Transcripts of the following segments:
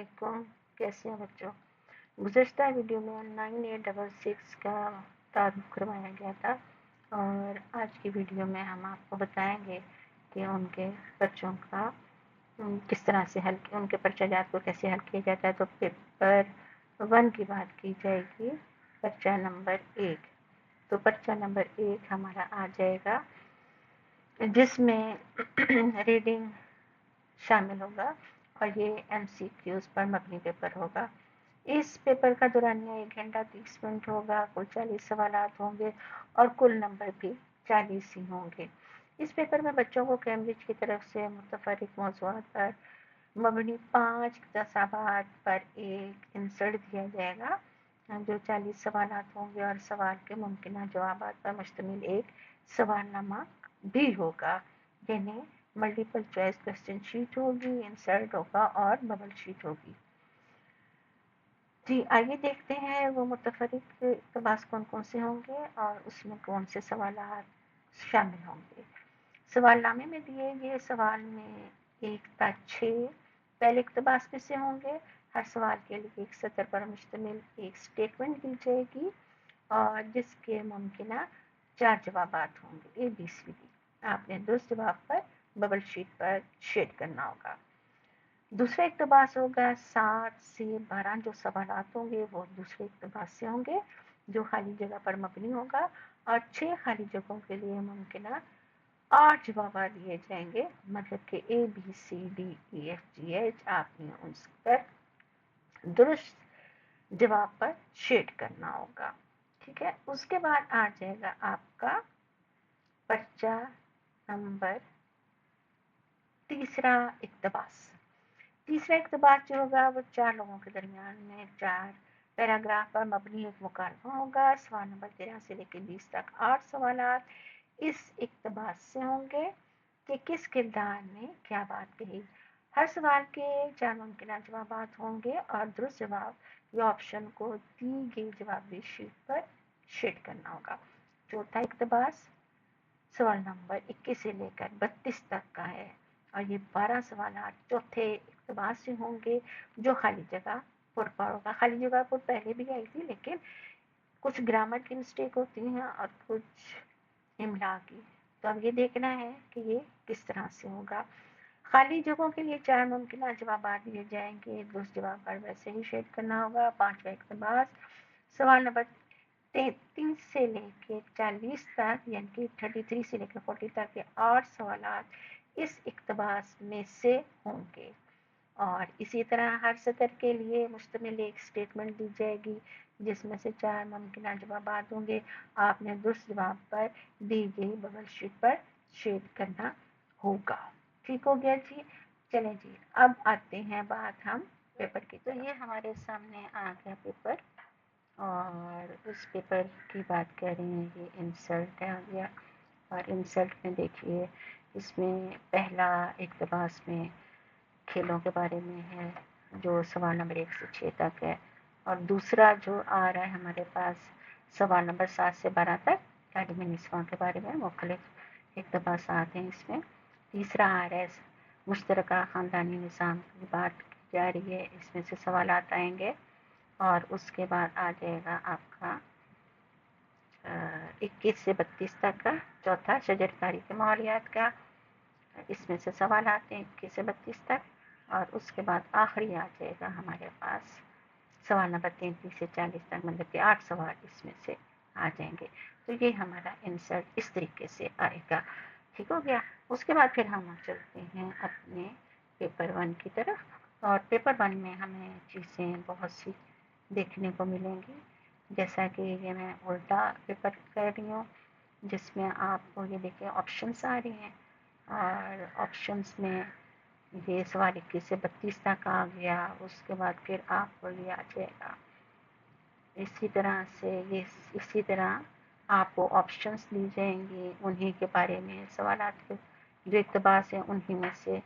वालेकुम। कैसे हैं बच्चों? गुज़श्ता वीडियो में 9866 का तारुफ करवाया गया था और आज की वीडियो में हम आपको बताएंगे कि उनके बच्चों का किस तरह से उनके पर्चाजात को कैसे हल किया जाता है। तो पेपर 1 की बात की जाएगी, पर्चा नंबर 1। तो पर्चा नंबर 1 हमारा आ जाएगा जिसमें रीडिंग शामिल होगा और ये MCQs पर मबनी पेपर होगा। इस पेपर का दौरानिया 1 घंटा 30 मिनट होगा। कुल 40 सवालात होंगे और कुल नंबर भी 40 ही होंगे। इस पेपर में बच्चों को कैम्ब्रिज की तरफ से मुतफरिक मौज़ूआत पर मबनी 5 इक़्तिसाबात पर एक इंसर्ट दिया जाएगा जो 40 सवालात होंगे और सवाल के मुमकिन जवाबात पर मुश्तमिल एक सवालनामा भी होगा। यानी मल्टीपल चॉइस क्वेश्चन शीट होगी, इंसर्ट होगा और बबल शीट होगी। जी, आइए देखते हैं वो मुतफरिक इक़्तिबास कौन कौन से होंगे और उसमें कौन से सवालात शामिल होंगे। सवालनामे में दिए गए सवाल में 1 था 6 पहले इक़्तिबास में से होंगे। हर सवाल के लिए एक सतर पर मुश्तमिल एक स्टेटमेंट दी जाएगी और जिसके मुमकिन 4 जवाबात होंगे ABCD। आपने दुरुस्त जवाब पर बबल शीट पर शेड करना होगा। दूसरा इक़्तिबास होगा 7 से 12 जो सवालात होंगे वो दूसरे इक़्तिबास से होंगे जो खाली जगह पर मबनी होगा और 6 खाली जगहों के लिए मुमकिन 8 जवाब दिए जाएंगे, मतलब कि ABCDEFGH। आपने उस पर दुरुस्त जवाब पर शेड करना होगा। ठीक है, उसके बाद आ जाएगा आपका पर्चा नंबर तीसरा इक़्तिबास। तीसरा इक़्तिबास जो होगा वो 4 लोगों के दरमियान में 4 पैराग्राफ पर मबनी एक मुकालमा होगा। सवाल नंबर 13 से लेकर 20 तक 8 सवालात इस इक़्तिबास से होंगे कि किस किरदार ने क्या बात कही। हर सवाल के 4 मुमकिन जवाबात होंगे और दुरुस्त जवाब या ऑप्शन को दी गई जवाबी शीट पर शेड करना होगा। चौथा इक़्तिबास सवाल नंबर 21 से लेकर 32 तक का है और ये 12 सवालात चौथे इक़्तिबास से होंगे जो खाली जगह पुर पर होगा। खाली जगह पुर पहले भी आई थी लेकिन कुछ ग्रामर की मिस्टेक होती हैं और कुछ इमला की, तो अब ये देखना है कि ये किस तरह से होगा। खाली जगहों के लिए 4 मुमकिन जवाब दिए जाएंगे, दुरुस्त जवाब पर वैसे ही शेड करना होगा। 5वां इक़्तिबास सवाल नंबर 33 से लेकर 40 तक यानी कि 33 से लेकर 40 तक के 8 सवालात इस इक़्तिबास में से होंगे और इसी तरह हर सतर के लिए मुश्तमिल एक स्टेटमेंट दी जाएगी जिसमें से 4 मुमकिन जवाबात होंगे। आपने दुरुस्त जवाब पर दी गई बबल शीट पर शेड करना होगा। ठीक हो गया जी। चलें जी, अब आते हैं बात हम पेपर की। तो ये हमारे सामने आ गया पेपर और उस पेपर की बात कर रहे हैं, ये इंसर्ट आ गया और इंसर्ट में देखिए इसमें पहला इक़्तिबास में खेलों के बारे में है जो सवाल नंबर 1 से 6 तक है और दूसरा जो आ रहा है हमारे पास सवाल नंबर 7 से 12 तक तालीमी निस्वां के बारे में मुख्तलिफ इक़्तिबास आते हैं इसमें। तीसरा आ रहा है मुश्तरका ख़ानदानी निज़ाम की बात की जा रही है, इसमें से सवालात आएंगे और उसके बाद आ जाएगा आपका 21 से 32 तक का चौथा शजरकारी के माहौलियात का, इसमें से सवाल आते हैं 21 से 32 तक और उसके बाद आखिरी आ जाएगा हमारे पास सवाल नंबर 33 से 40 तक, मतलब कि 8 सवाल इसमें से आ जाएंगे। तो ये हमारा इंसर्ट इस तरीके से आएगा। ठीक हो गया। उसके बाद फिर हम चलते हैं अपने पेपर 1 की तरफ और पेपर 1 में हमें चीज़ें बहुत सी देखने को मिलेंगी, जैसा कि ये मैं उल्टा पेपर कर रही हूँ जिसमें आपको ये देखिए ऑप्शंस आ रही हैं और ऑप्शंस में ये सवाल 21 से 32 तक आ गया। उसके बाद फिर आपको ये आ जाएगा इसी तरह से, ये इसी तरह आपको ऑप्शंस दी जाएंगी, उन्हीं के बारे में सवालात के जो इक़्तिबास हैं उन्हीं में से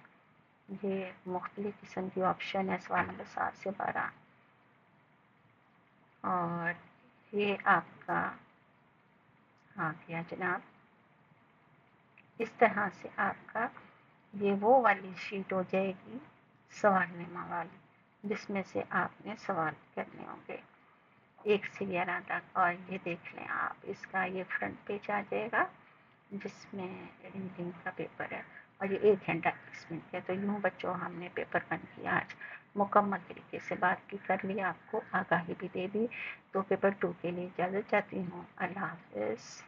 ये मुख्तलिफ़ किस्म की ऑप्शन है सवाल नंबर 7 से 12 और ये आपका आ गया जनाब। इस तरह से आपका ये वो वाली शीट हो जाएगी सवालनामा वाली جس میں سے آپ نے سوال کرنے ہوں گے 1 سے 11 تک. اور یہ دیکھ لیں آپ، اس کا یہ فرنٹ پیج آ جائے گا جس میں ریڈنگ کا پیپر ہے، اور یہ 1 گھنٹہ 20 منٹ ہے. تو یوں بچوں ہم نے پیپر 1 کی آج مکمل طریقے سے بات کی، کر لی، آپ کو آگاہی بھی دے دی. تو پیپر 2 کے لیے اجازت چاہتی ہوں. اللہ حافظ.